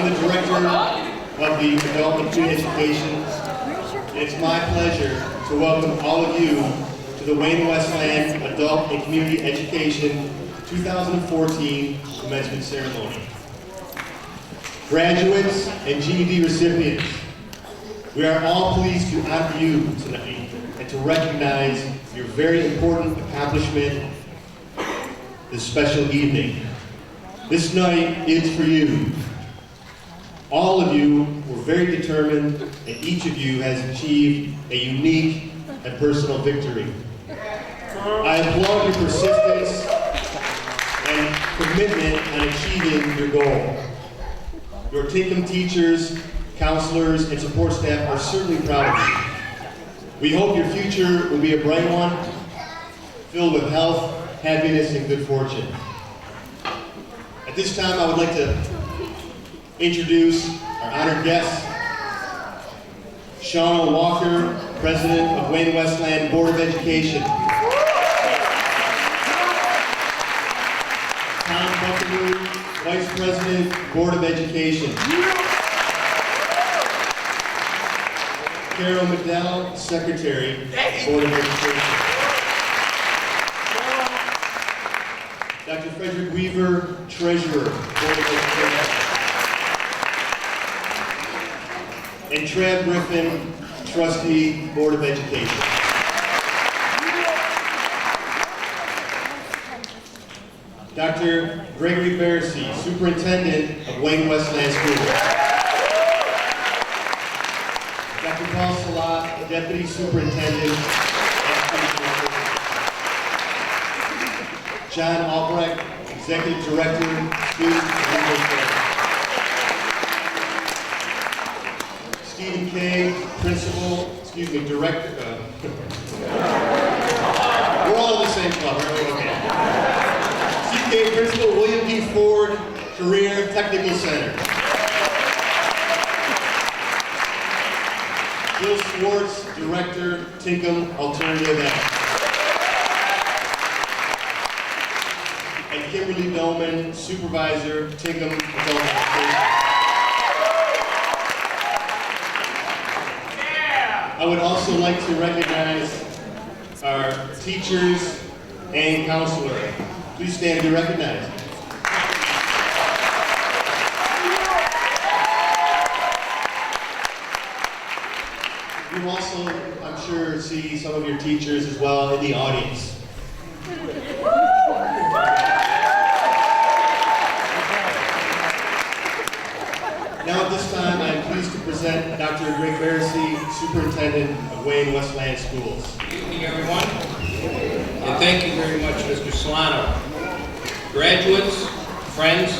I'm the director of the Adult and Teen Education. It's my pleasure to welcome all of you to the wayne-westland Adult and Community Education 2014 Commencement Ceremony. Graduates and GED recipients, we are all pleased to honor you tonight and to recognize your very important accomplishment this special evening. This night is for you. All of you were very determined, and each of you has achieved a unique and personal victory. I applaud your persistence and commitment on achieving your goal. Your Tinkham teachers, counselors, and support staff are certainly proud of you. We hope your future will be a bright one, filled with health, happiness, and good fortune. At this time, I would like to introduce our honored guests, Shauna Walker, President of Wayne-Westland Board of Education. Tom Buckaroo, Vice President, Board of Education. Carol McDowell, Secretary, Board of Education. Dr. Frederick Weaver, Treasurer, Board of Education. And Trav Griffin, Trustee, Board of Education. Dr. Gregory Barrissey, Superintendent of Wayne-Westland Schools. Dr. Paul Salat, Deputy Superintendent. John Albrecht, Executive Director, Student and English Affairs. Stephen Kay, Director. We're all in the same club, right? Okay. Stephen Kay, Principal, William D. Ford Career Technical Center. Bill Swartz, Director, Tinkham Alternative Ed. And Kimberly Dolman, Supervisor, Tinkham Adult Education. I would also like to recognize our teachers and counselors. Please stand to be recognized. You also, I'm sure, see some of your teachers as well in the audience. Now at this time, I am pleased to present Dr. Greg Barrissey, Superintendent of Wayne-Westland Schools. Good evening, everyone. And thank you very much, Mr. Solano. Graduates, friends,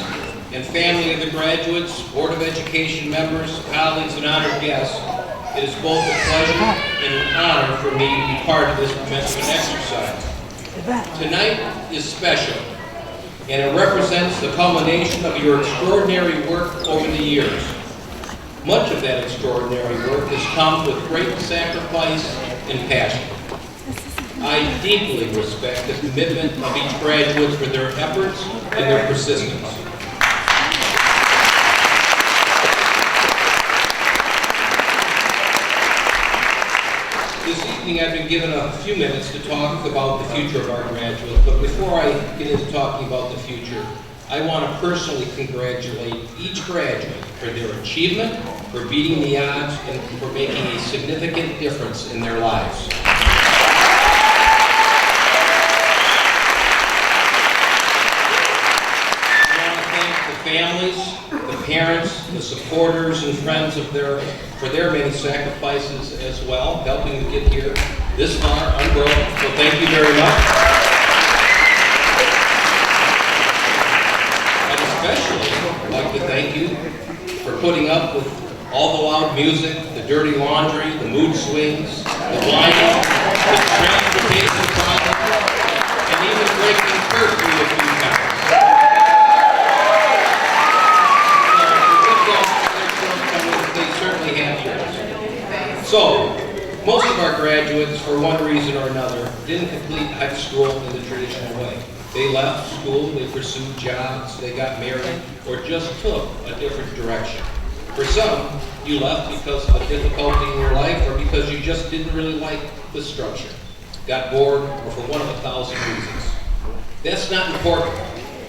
and family of the graduates, Board of Education members, colleagues, and honored guests, it is both a pleasure and an honor for me to be part of this commencement exercise. Tonight is special, and it represents the culmination of your extraordinary work over the years. Much of that extraordinary work has come with great sacrifice and passion. I deeply respect the commitment of each graduate for their efforts and their persistence. This evening I've been given a few minutes to talk about the future of our graduates, but before I get into talking about the future, I want to personally congratulate each graduate for their achievement, for beating the odds, and for making a significant difference in their lives. I want to thank the families, the parents, the supporters, and friends of for their many sacrifices as well, helping to get here this far unbroken. So thank you very much. I'd especially like to thank you for putting up with all the loud music, the dirty laundry, the mood swings, the whining, the transportation problems, and even breaking curfew a few times. They certainly have yours. So, most of our graduates, for one reason or another, didn't complete high school in the traditional way. They left school, they pursued jobs, they got married, or just took a different direction. For some, you left because of a difficulty in your life or because you just didn't really like the structure, got bored, or for one of 1,000 reasons. That's not important.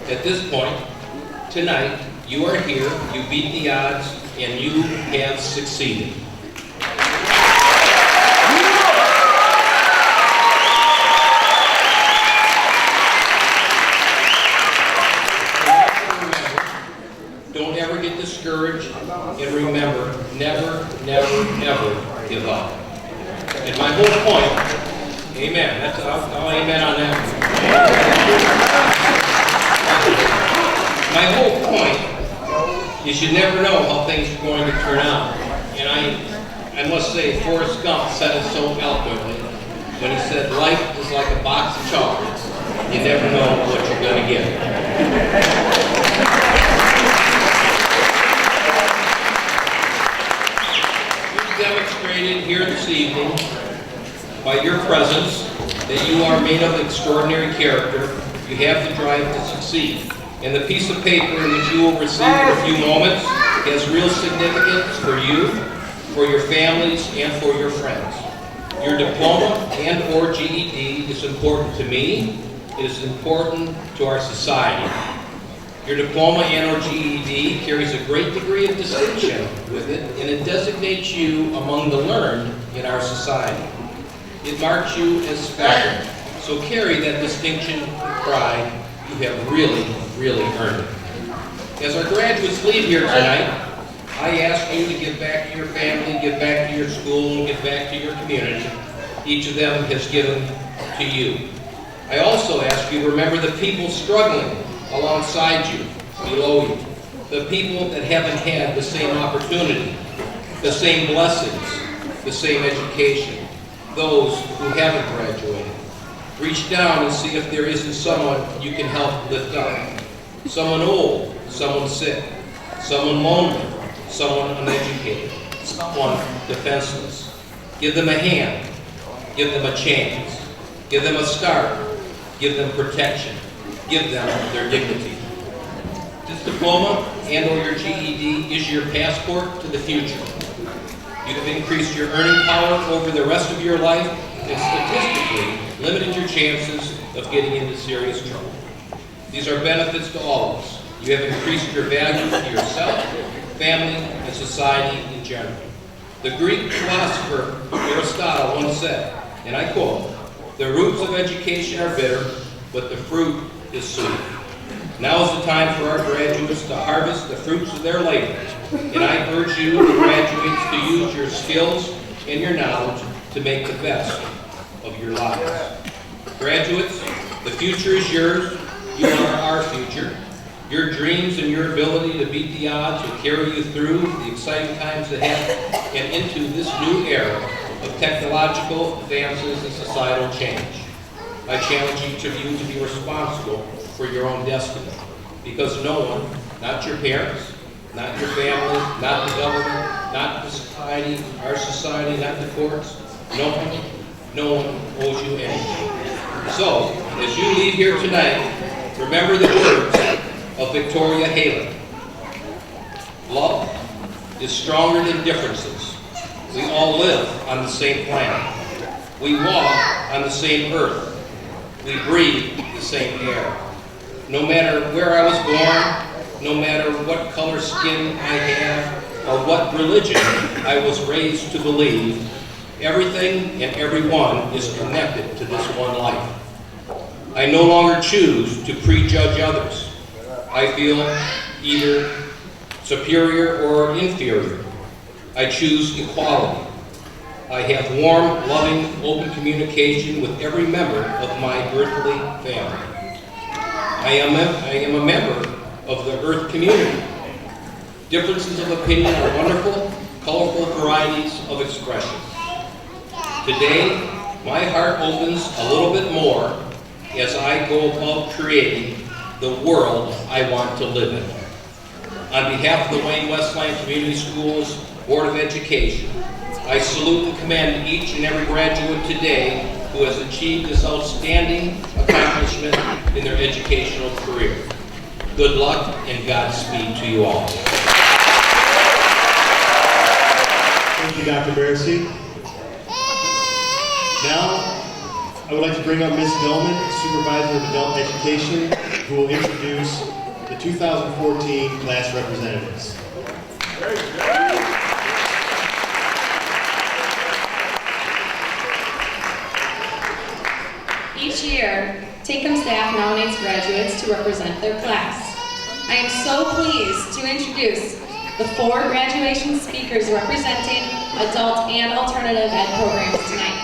At this point, tonight, you are here, you beat the odds, and you have succeeded. Don't ever get discouraged, and remember, never, never, never give up. And my whole point, amen, I'll amen on that. My whole point is you never know how things are going to turn out. And I must say, Forrest Gump said it so eloquently when he said, life is like a box of chocolates. You never know what you're going to get. Demonstrated here this evening by your presence that you are made of extraordinary character. You have the drive to succeed. And the piece of paper which you will receive in a few moments has real significance for you, for your families, and for your friends. Your diploma and or GED is important to me. It is important to our society. Your diploma and or GED carries a great degree of distinction with it, and it designates you among the learned in our society. It marks you as special, so carry that distinction with pride. You have really, really earned it. As our graduates leave here tonight, I ask you to give back to your family, give back to your school, and give back to your community. Each of them has given to you. I also ask you to remember the people struggling alongside you, below you, the people that haven't had the same opportunity, the same blessings, the same education, those who haven't graduated. Reach down and see if there isn't someone you can help lift up. Someone old, someone sick, someone lonely, someone uneducated, someone defenseless. Give them a hand, give them a chance, give them a start, give them protection. Give them their dignity. This diploma and or your GED is your passport to the future. You have increased your earning power over the rest of your life and statistically limited your chances of getting into serious trouble. These are benefits to all of us. You have increased your value to yourself, family, and society in general. The Greek philosopher Aristotle once said, and I quote, "The roots of education are bitter, but the fruit is sweet." Now is the time for our graduates to harvest the fruits of their labor, and I urge you, the graduates, to use your skills and your knowledge to make the best of your lives. Graduates, the future is yours. You are our future. Your dreams and your ability to beat the odds will carry you through the exciting times ahead and into this new era of technological advances and societal change. I challenge each of you to be responsible for your own destiny, because no one, not your parents, not your family, not the government, not the society, our society, not the courts, no one owes you anything. So, as you leave here tonight, remember the words of Victoria Haley. Love is stronger than differences. We all live on the same planet. We walk on the same earth. We breathe the same air. No matter where I was born, no matter what color skin I have, or what religion I was raised to believe, everything and everyone is connected to this one life. I no longer choose to prejudge others. I feel either superior or inferior. I choose equality. I have warm, loving, open communication with every member of my earthly family. I am a member of the Earth community. Differences of opinion are wonderful, colorful varieties of expression. Today, my heart opens a little bit more as I go about creating the world I want to live in. On behalf of the Wayne-Westland Community Schools Board of Education, I salute and commend each and every graduate today who has achieved this outstanding accomplishment in their educational career. Good luck and Godspeed to you all. Thank you, Dr. Barrissey. Now, I would like to bring up Ms. Dillman, Supervisor of Adult Education, who will introduce the 2014 class representatives. Each year, Tinkham staff nominates graduates to represent their class. I am so pleased to introduce the 4 graduation speakers representing adult and alternative ed programs tonight.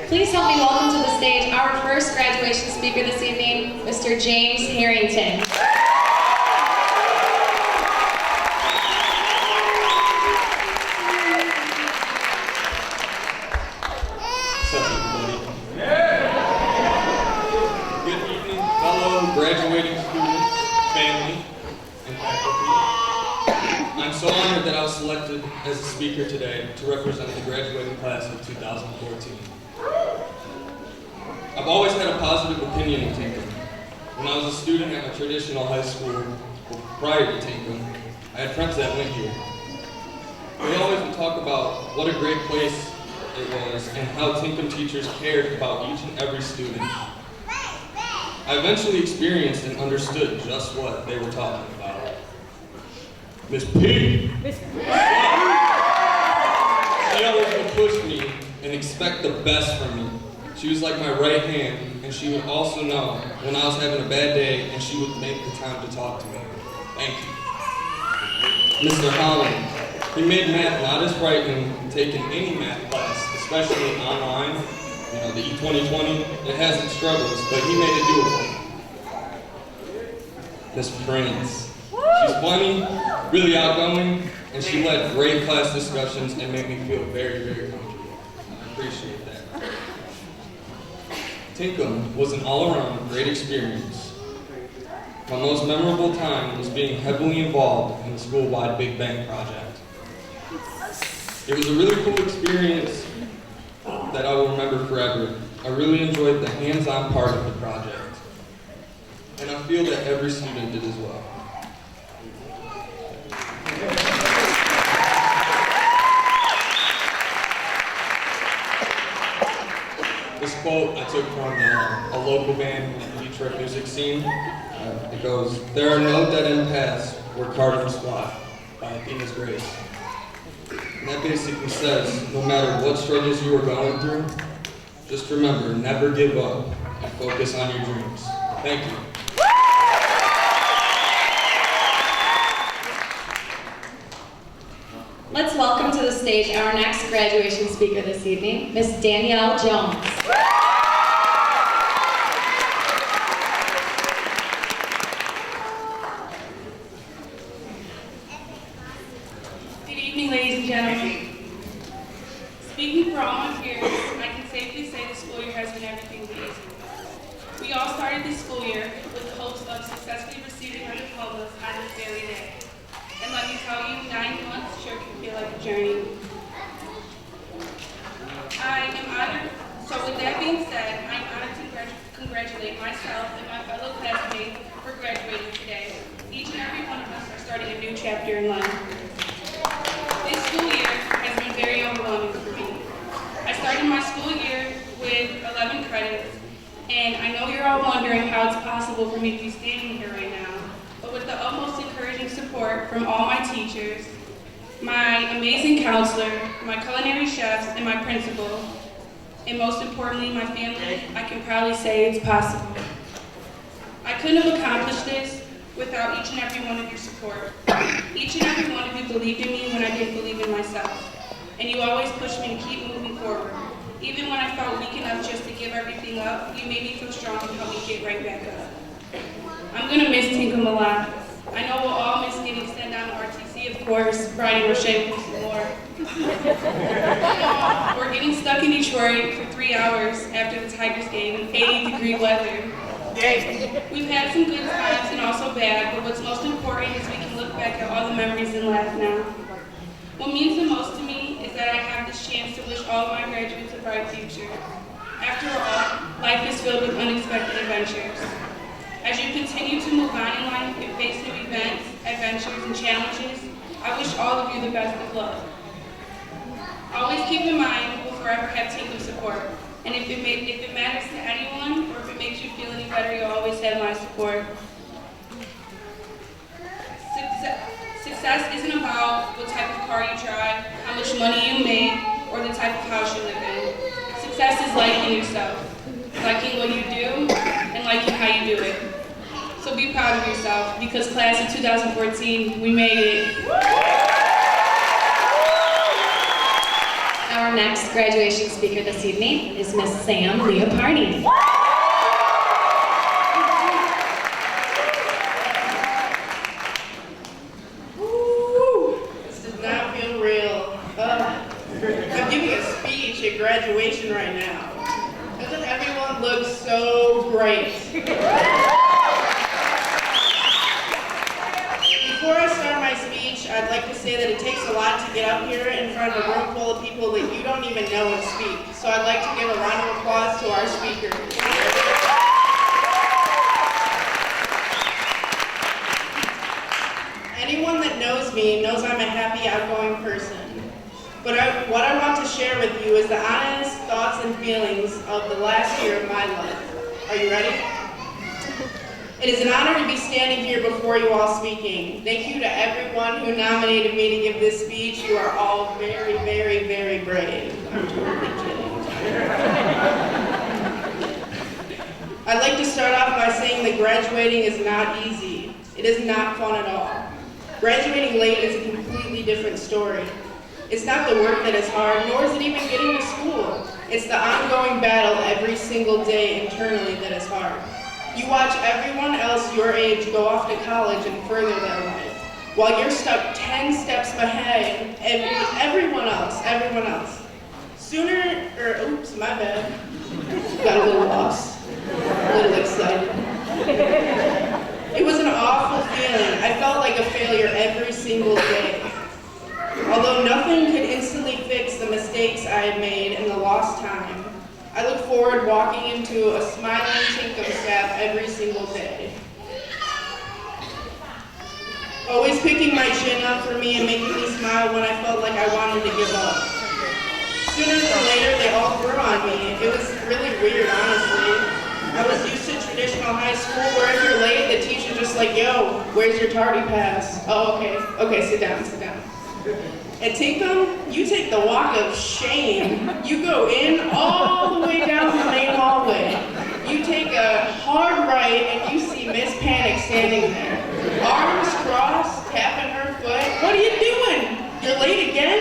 Please help me welcome to the stage our first graduation speaker this evening, Mr. James Harrington. What's up, everybody? Good evening, fellow graduating students, family, and faculty. I'm so honored that I was selected as a speaker today to represent the graduating class of 2014. I've always had a positive opinion of Tinkham. When I was a student at my traditional high school prior to Tinkham, I had friends that went here. We always would talk about what a great place it was and how Tinkham teachers cared about each and every student. I eventually experienced and understood just what they were talking about. Miss P. She always would push me and expect the best from me. She was like my right hand, and she would also know when I was having a bad day, and she would make the time to talk to me. Thank you. Mr. Holland, he made math not as frightening taking any math class, especially online. You know, the E2020, it has its struggles, but he made it doable. Miss Prince. She's funny, really outgoing, and she led great class discussions and made me feel very, very comfortable. I appreciate that. Tinkham was an all-around great experience. My most memorable time was being heavily involved in the school-wide Big Bang project. It was a really cool experience that I will remember forever. I really enjoyed the hands-on part of the project, and I feel that every student did as well. This quote I took from a local band in the Detroit music scene. It goes, "There are no dead-end paths where cardinals fly," by Athena's Grace. And that basically says, no matter what struggles you are going through, just remember, never give up and focus on your dreams. Thank you. Let's welcome to the stage our next graduation speaker this evening, Miss Danielle Jones. Good evening, ladies and gentlemen. Speaking for all my peers, I can safely say the school year has been everything but easy. We all started this school year with the hopes of successfully receiving our diplomas on this very day. And let me tell you, 9 months sure can feel like a journey. I am honored, so with that being said, I'm honored to congratulate myself and my fellow classmates for graduating today. Each and every one of us are starting a new chapter in life. This school year has been very overwhelming for me. I started my school year with 11 credits, and I know you're all wondering how it's possible for me to be standing here right now, but with the utmost encouraging support from all my teachers, my amazing counselor, my culinary chefs, and my principal, and most importantly, my family, I can proudly say it's possible. I couldn't have accomplished this without each and every one of your support. Each and every one of you believed in me when I didn't believe in myself. And you always pushed me to keep moving forward. Even when I felt weak enough just to give everything up, you made me feel strong and helped me get right back up. I'm gonna miss Tinkham a lot. I know we'll all miss getting sent down to RTC, of course, Brian Roche with some more. We're getting stuck in Detroit for 3 hours after the Tigers game in 80-degree weather. We've had some good times and also bad, but what's most important is we can look back at all the memories and laugh now. What means the most to me is that I have this chance to wish all of my graduates a bright future. After all, life is filled with unexpected adventures. As you continue to move on in life and face new events, adventures, and challenges, I wish all of you the best of luck. Always keep in mind we'll forever have Tinkham support. And if it matters to anyone, or if it makes you feel any better, you'll always have my support. Success isn't about what type of car you drive, how much money you make, or the type of house you live in. Success is liking yourself, liking what you do, and liking how you do it. So be proud of yourself, because class of 2014, we made it. Our next graduation speaker this evening is Miss Sam Leopardi. This does not feel real. I'm giving a speech at graduation right now. Doesn't everyone look so great? Before I start my speech, I'd like to say that it takes a lot to get up here in front of a room full of people that you don't even know and speak. So I'd like to give a round of applause to our speakers. Anyone that knows me knows I'm a happy, outgoing person. But what I want to share with you is the honest thoughts and feelings of the last year of my life. Are you ready? It is an honor to be standing here before you all speaking. Thank you to everyone who nominated me to give this speech. You are all very, very, very brave. I'm totally kidding. I'd like to start off by saying that graduating is not easy. It is not fun at all. Graduating late is a completely different story. It's not the work that is hard, nor is it even getting to school. It's the ongoing battle every single day internally that is hard. You watch everyone else your age go off to college and further their life, while you're stuck 10 steps behind everyone else. Oops, my bad. Got a little lost, a little excited. It was an awful feeling. I felt like a failure every single day. Although nothing could instantly fix the mistakes I had made and the lost time, I look forward walking into a smiling Tinkham staff every single day. Always picking my chin up for me and making me smile when I felt like I wanted to give up. Sooner than later, they all grew on me. It was really weird, honestly. I was used to traditional high school where if you're late, the teacher's just like, yo, where's your tardy pass? Oh, okay, sit down. At Tinkham, you take the walk of shame. You go in all the way down the main hallway. You take a hard right and you see Miss Panic standing there. Arms crossed, tapping her foot. What are you doing? You're late again?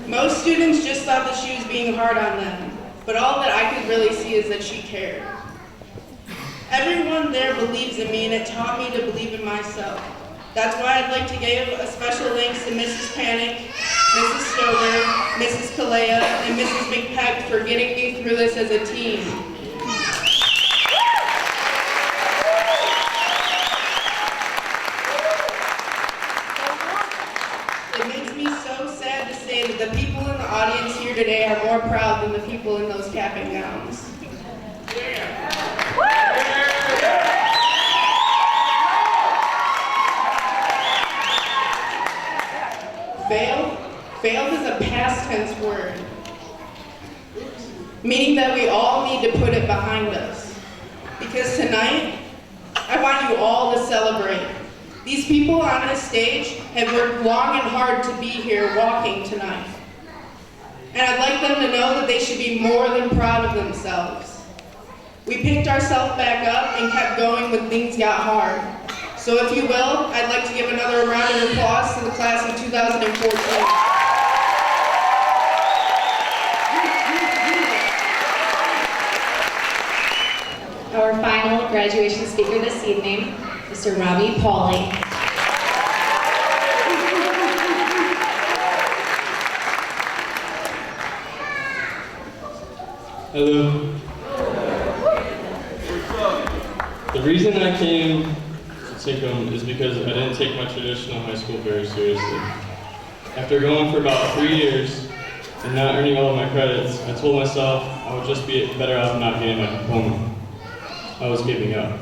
Most students just thought that she was being hard on them, but all that I could really see is that she cared. Everyone there believes in me, and it taught me to believe in myself. That's why I'd like to give a special thanks to Mrs. Panic, Mrs. Stover, Mrs. Kalea, and Mrs. McPeck for getting me through this as a team. It makes me so sad to say that the people in the audience here today are more proud than the people in those capping gowns. Failed is a past tense word, meaning that we all need to put it behind us. Because tonight, I want you all to celebrate. These people on this stage have worked long and hard to be here walking tonight. And I'd like them to know that they should be more than proud of themselves. We picked ourselves back up and kept going when things got hard. So if you will, I'd like to give another round of applause to the class of 2014. Our final graduation speaker this evening, Mr. Robbie Pauley. Hello. The reason I came to Tinkham is because I didn't take my traditional high school very seriously. After going for about 3 years and not earning all of my credits, I told myself I would just be better off not getting my diploma. I was giving up.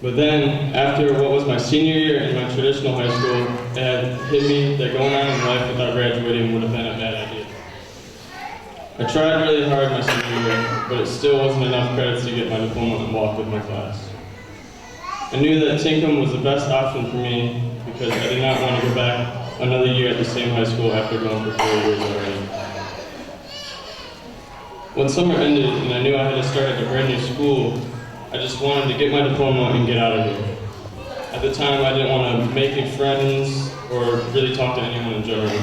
But then, after what was my senior year in my traditional high school, it had hit me that going on in life without graduating would have been a bad idea. I tried really hard my senior year, but it still wasn't enough credits to get my diploma and walk with my class. I knew that Tinkham was the best option for me because I did not want to go back another year at the same high school after going for 4 years already. When summer ended and I knew I had to start at a brand new school, I just wanted to get my diploma and get out of here. At the time, I didn't want to make any friends or really talk to anyone in general.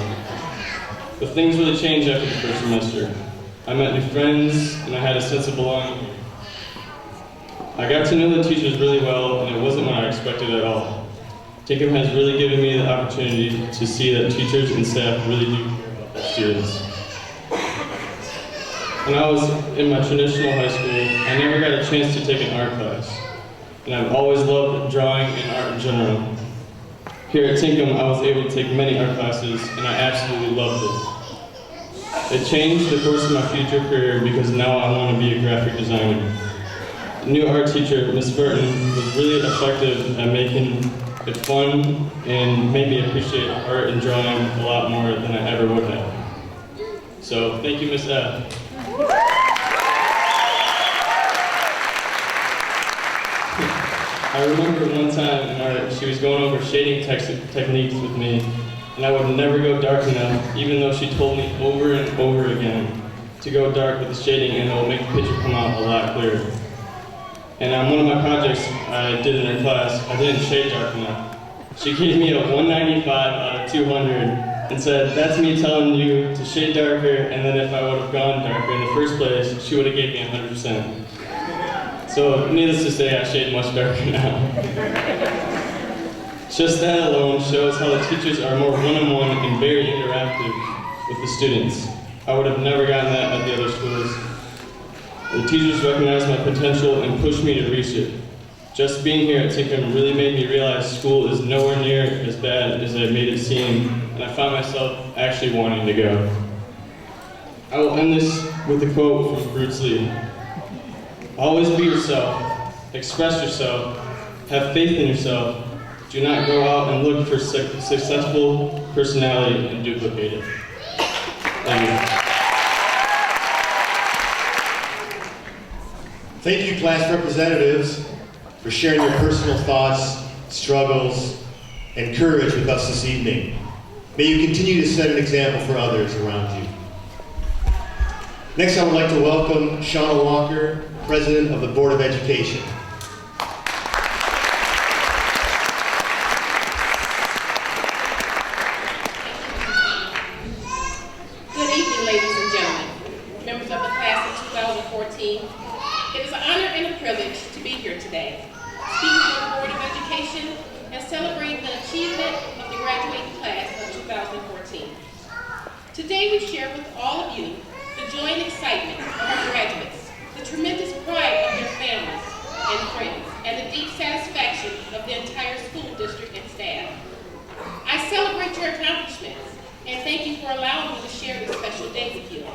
But things really changed after the first semester. I met new friends and I had a sense of belonging here. I got to know the teachers really well, and it wasn't what I expected at all. Tinkham has really given me the opportunity to see that teachers and staff really do care about their students. When I was in my traditional high school, I never got a chance to take an art class, and I've always loved drawing and art in general. Here at Tinkham, I was able to take many art classes, and I absolutely loved it. It changed the course of my future career because now I want to be a graphic designer. The new art teacher, Ms. Burton, was really effective at making it fun and made me appreciate art and drawing a lot more than I ever would have. So, thank you, Ms. F. I remember one time in art, she was going over shading techniques with me, and I would never go dark enough, even though she told me over and over again to go dark with the shading and it will make the picture come out a lot clearer. And on one of my projects I did in her class, I didn't shade dark enough. She gave me a 195 out of 200 and said, "That's me telling you to shade darker, and then if I would have gone darker in the first place, she would have gave me 100%. So needless to say, I shade much darker now. Just that alone shows how the teachers are more one-on-one and very interactive with the students. I would have never gotten that at the other schools. The teachers recognized my potential and pushed me to reach it. Just being here at Tinkham really made me realize school is nowhere near as bad as I made it seem, and I found myself actually wanting to go. I will end this with a quote from Bruce Lee. Always be yourself, express yourself, have faith in yourself. Do not go out and look for successful personality and duplicate it. Thank you. Thank you, class representatives, for sharing your personal thoughts, struggles, and courage with us this evening. May you continue to set an example for others around you. Next, I would like to welcome Shauna Walker, President of the Board of Education. Good evening, ladies and gentlemen, members of the class of 2014. It is an honor and a privilege to be here today, speaking to the Board of Education and celebrating the achievement of the graduating class of 2014. Today we share with all of you the joy and excitement of our graduates, the tremendous pride of their families and friends, and the deep satisfaction of the entire school district and staff. I celebrate your accomplishments and thank you for allowing me to share this special day with you.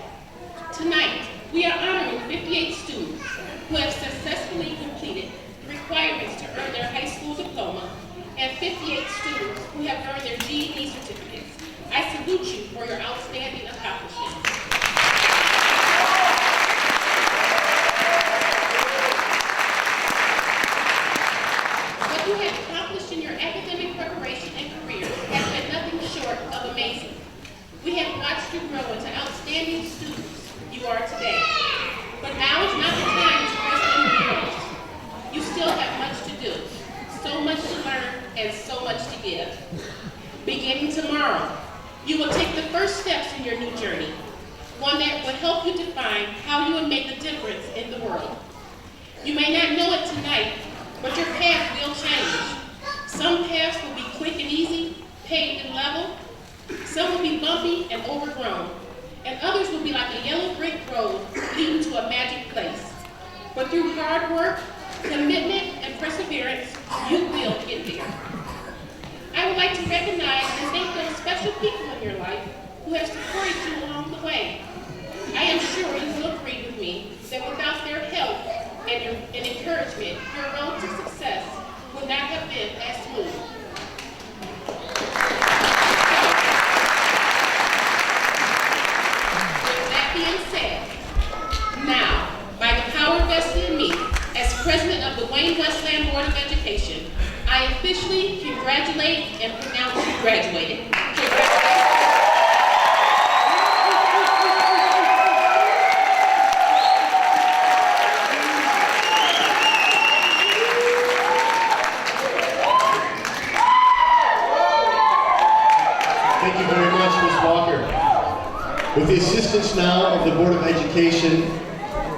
Tonight, we are honoring 58 students who have successfully completed the requirements to earn their high school diploma and 58 students who have earned their GED certificates. I salute you for your outstanding accomplishments. What you have accomplished in your academic preparation and career has been nothing short of amazing. We have watched you grow into outstanding students you are today. But now is not the time to rest on your laurels. You still have much to do, so much to learn, and so much to give. Beginning tomorrow, you will take the first steps in your new journey, one that will help you define how you will make a difference in the world. You may not know it tonight, but your path will change. Some paths will be quick and easy, paved and level. Some will be bumpy and overgrown, and others will be like a yellow brick road leading to a magic place. But through hard work, commitment, and perseverance, you will get there. I would like to recognize and thank those special people in your life who have supported you along the way. I am sure you will agree with me that without their help and encouragement, your road to success would not have been as smooth. With that being said, now, by the power vested in me as president of the Wayne-Westland Board of Education, I officially congratulate and pronounce you graduated. Thank you very much, Ms. Walker. With the assistance now of the Board of Education,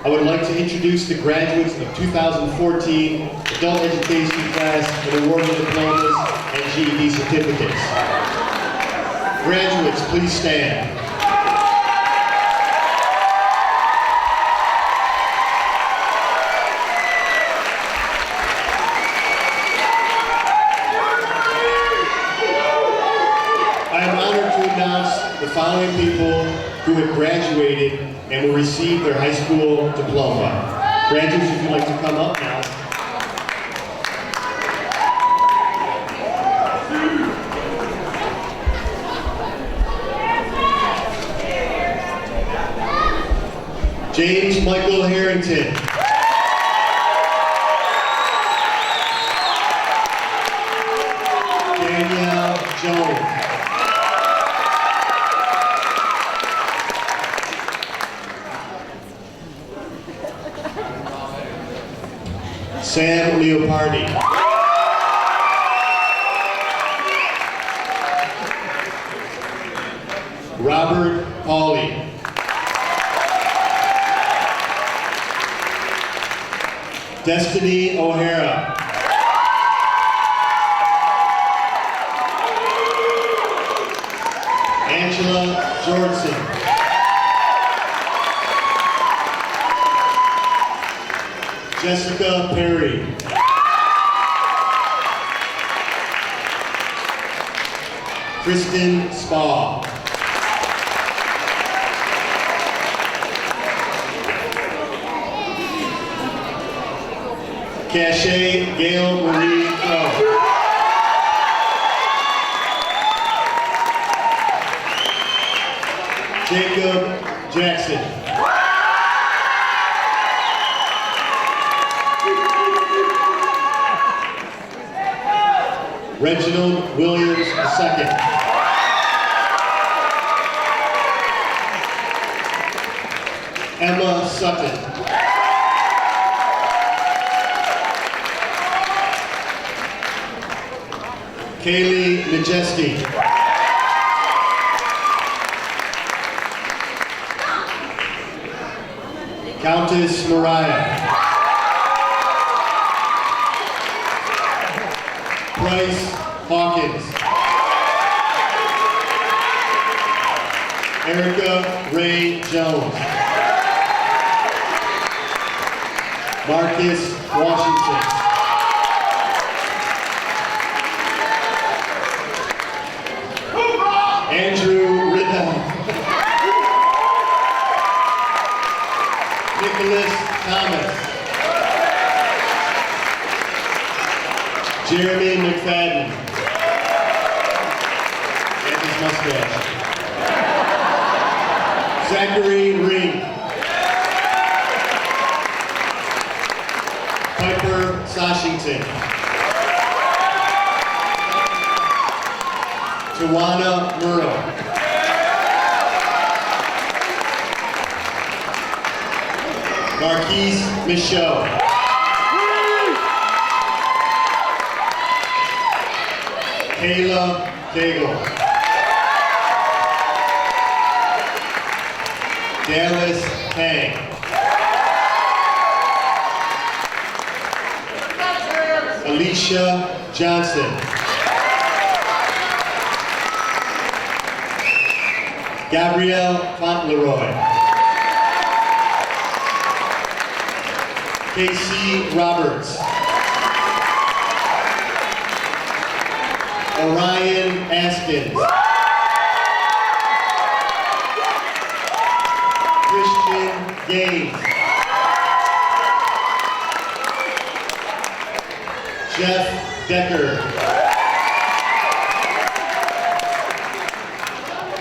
I would like to introduce the graduates of 2014 Adult Education class and award them diplomas and GED certificates. Graduates, please stand. I am honored to announce the following people who have graduated and will receive their high school diploma. Graduates, if you'd like to come up now. James Michael Harrington. Danielle Jones. Sam Leopardi. Robert Pauley. Destiny O'Hara. Angela Jordan. Jessica Perry. Kristen Spa. Cachet Gail Marie Crow. Jacob Jackson. Reginald Williams II. Emma Sutton. Kaylee Majesty. Countess Mariah. Bryce Hawkins. Erica Ray Jones. Marcus Washington. Andrew Riddell. Nicholas Thomas. Jeremy McFadden. And his mustache. Zachary Ring. Piper Soshington. Tawana Murrow. Marquise Michaud. Kayla Cagle. Dallas Kang. Alicia Johnson. Gabrielle Fauntleroy. Casey Roberts. Orion Askins. Christian Gaines. Jeff Decker.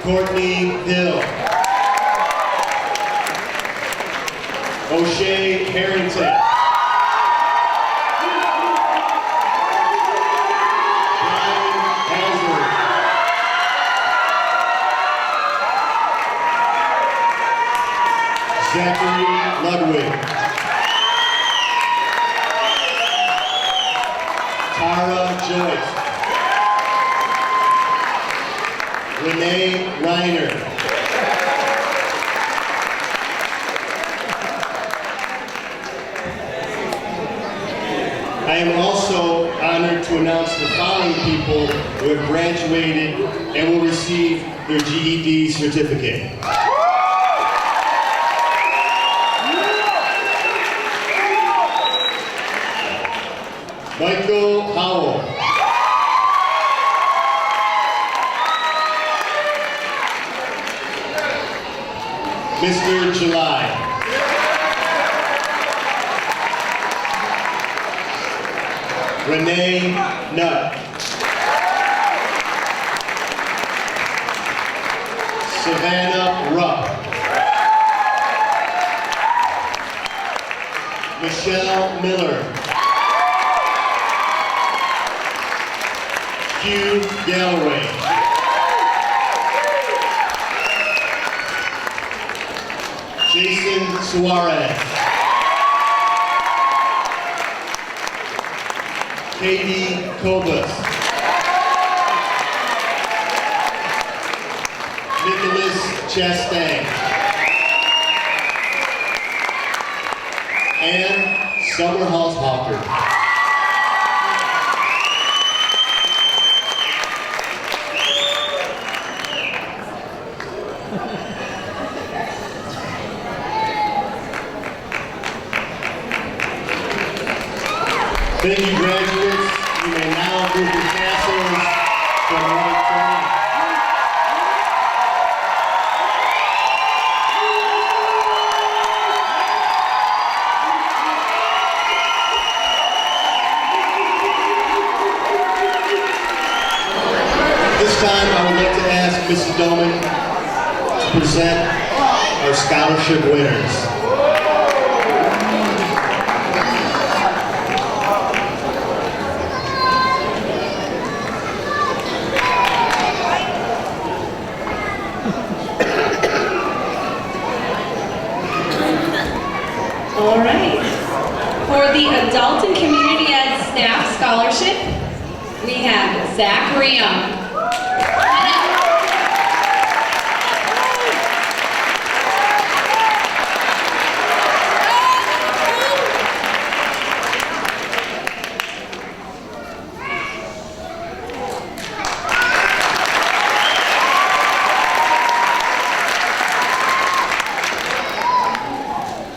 Courtney Hill. O'Shea Harrington. Zachary Ludwig. Tara Joyce. Renee Reiner. I am also honored to announce the following people who have graduated and will receive their GED certificate. Michael Howell. Mr. July. Renee Nutt. Savannah Rupp. Michelle Miller. Hugh Galloway. Jason Suarez. Katie Kobus. Nicholas Chastain. And Summer Halshawker. Thank you, graduates. You may now move your tassels to the right turn. This time, I would like to ask Mrs. Doman to present our scholarship winners. All right. For the Adult and Community Ed Staff Scholarship, we have Zach Riam.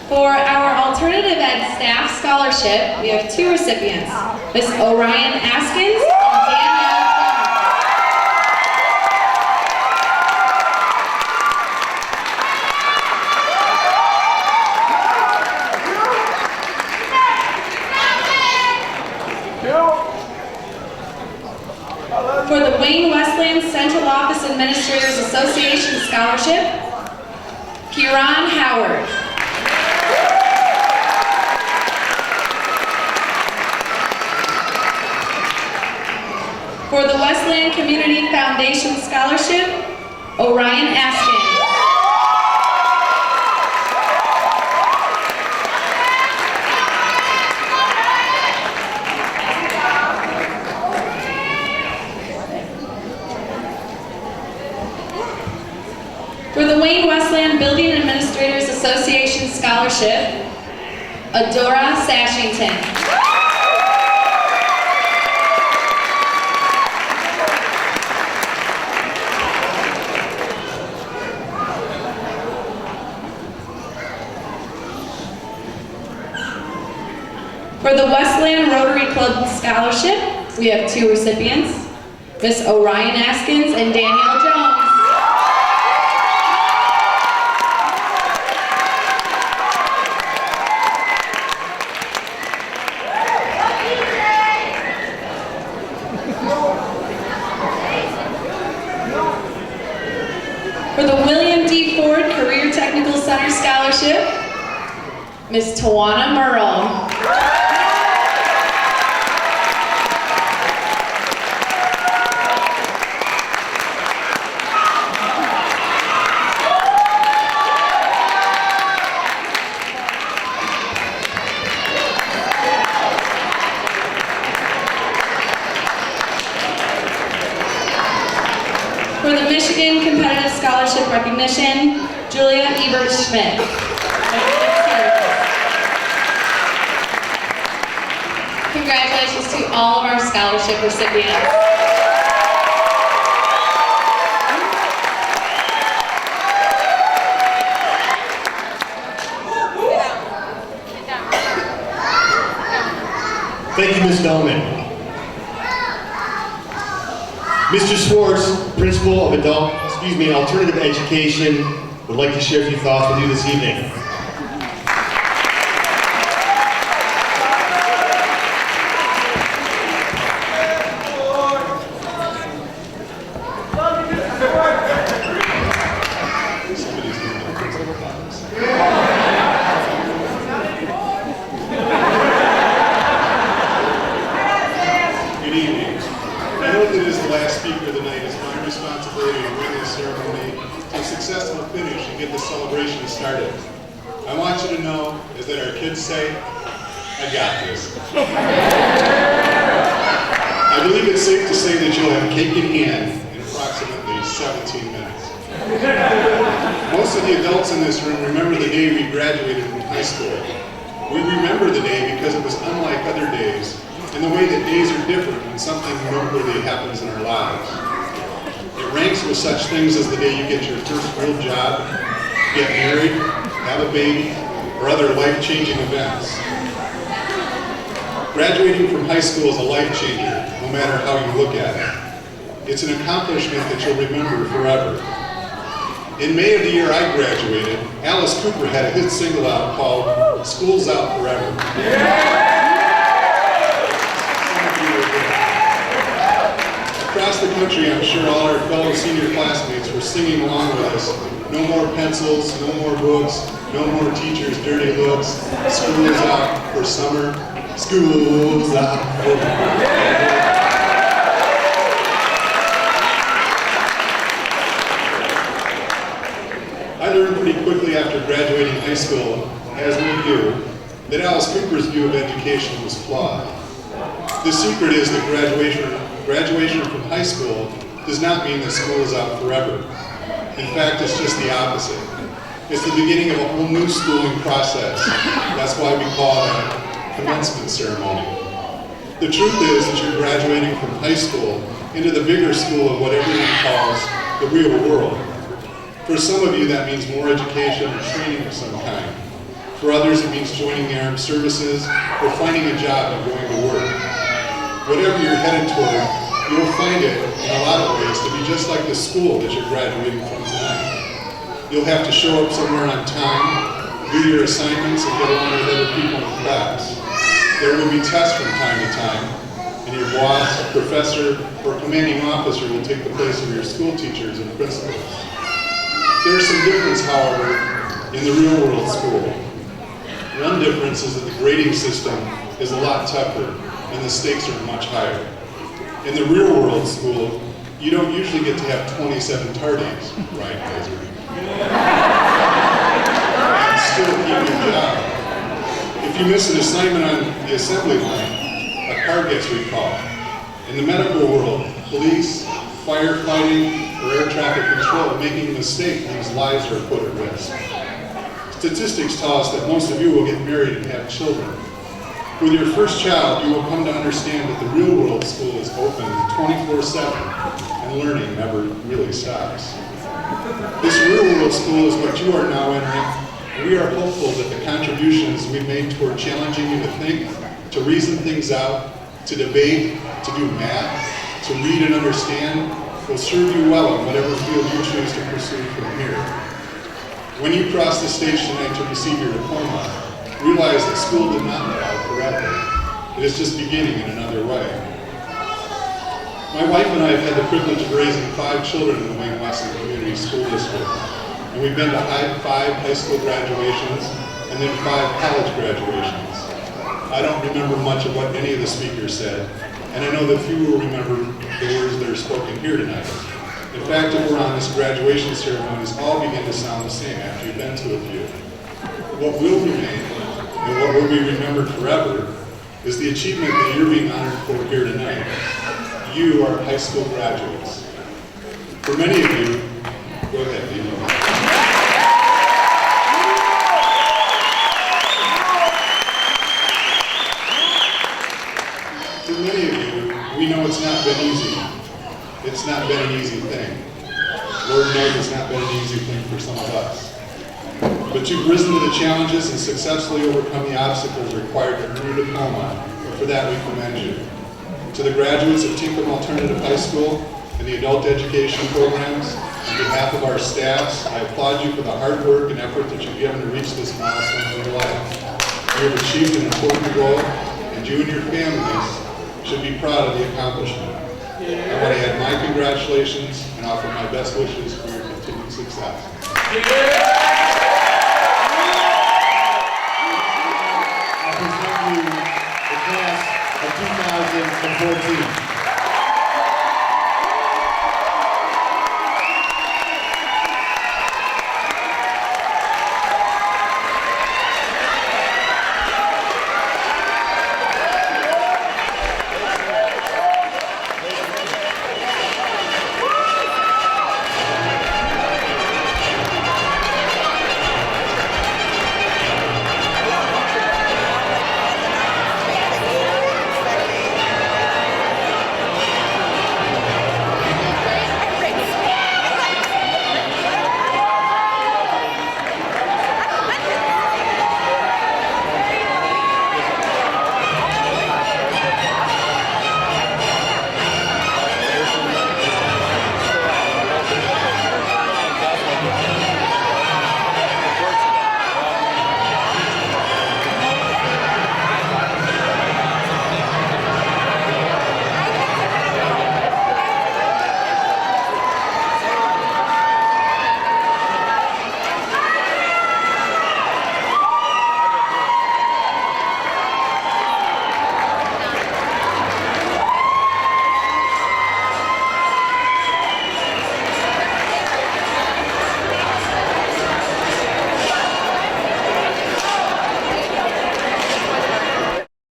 For our Alternative Ed Staff Scholarship, we have two recipients, Miss Orion Askins and Danielle Plum. For the Wayne-Westland Central Office Administrators Association Scholarship, Kieran Howard. For the Westland Community Foundation Scholarship, Orion Askins. For the Wayne-Westland Building Administrators Association Scholarship, Adora Sashington. For the Westland Rotary Club Scholarship, we have two recipients, Miss Orion Askins and Danielle Jones. For the William D. Ford Career Technical Center Scholarship, Miss Tawana Merle. For the Michigan Competitive Scholarship Recognition, Julia Ebert-Schmidt. Congratulations to all of our scholarship recipients. Thank you, Ms. Dahlman. Mr. Schwartz, Principal of Alternative Education, would like to share a few thoughts with you this evening. Good evening. I know that as the last speaker of the night, it's my responsibility to bring this ceremony to a successful finish and get the celebration started. I want you to know, as that our kids say, I got this. I believe it's safe to say that you'll have cake in hand in approximately 17 minutes. Most of the adults in this room remember the day we graduated from high school. We remember the day because it was unlike other days in the way that days are different when something noteworthy happens in our lives. It ranks with such things as the day you get your first real job, get married, have a baby, or other life-changing events. Graduating from high school is a life changer, no matter how you look at it. It's an accomplishment that you'll remember forever. In May of the year I graduated, Alice Cooper had a hit single out called School's Out Forever. Across the country, I'm sure all our fellow senior classmates were singing along with us. No more pencils, no more books, no more teachers' dirty looks. School is out for summer. School's out for I learned pretty quickly after graduating high school, as will you, that Alice Cooper's view of education was flawed. The secret is that graduation from high school does not mean that school is out forever. In fact, it's just the opposite. It's the beginning of a whole new schooling process. That's why we call that commencement ceremony. The truth is that you're graduating from high school into the bigger school of what everyone calls the real world. For some of you, that means more education or training of some kind. For others, it means joining the armed services or finding a job and going to work. Whatever you're headed toward, you'll find it in a lot of ways to be just like the school that you're graduating from tonight. You'll have to show up somewhere on time, do your assignments, and get along with other people in class. There will be tests from time to time, and your boss, professor, or commanding officer will take the place of your school teachers and principals. There's some difference, however, in the real world school. One difference is that the grading system is a lot tougher and the stakes are much higher. In the real world school, you don't usually get to have 27 tardies, right, Kaiser? And still keep your job. If you miss an assignment on the assembly line, a car gets recalled. In the medical world, police, firefighting, or air traffic control, making a mistake means lives are put at risk. Statistics tell us that most of you will get married and have children. With your first child, you will come to understand that the real world school is open 24/7 and learning never really stops. This real world school is what you are now entering, and we are hopeful that the contributions we've made toward challenging you to think, to reason things out, to debate, to do math, to read and understand will serve you well in whatever field you choose to pursue from here. When you cross the stage tonight to receive your diploma, realize that school did not end forever. It is just beginning in another way. My wife and I have had the privilege of raising 5 children in the Wayne-Westland Community School District. And we've been to 5 high school graduations and then 5 college graduations. I don't remember much of what any of the speakers said, and I know that few will remember the words that are spoken here tonight. In fact, if we're honest, graduation ceremonies all begin to sound the same after you've been to a few. What will remain, and what will be remembered forever, is the achievement that you're being honored for here tonight. You are high school graduates. For many of you, go ahead, Dee. For many of you, we know it's not been easy. It's not been an easy thing. Lord knows it's not been an easy thing for some of us. But you've risen to the challenges and successfully overcome the obstacles required to earn your diploma, and for that we commend you. To the graduates of Tinkham Alternative High School and the adult education programs, on behalf of our staffs, I applaud you for the hard work and effort that you've given to reach this milestone in your life. You have achieved an important goal, and you and your families should be proud of the accomplishment. I want to add my congratulations and offer my best wishes for your continued success. I present you the class of 2014.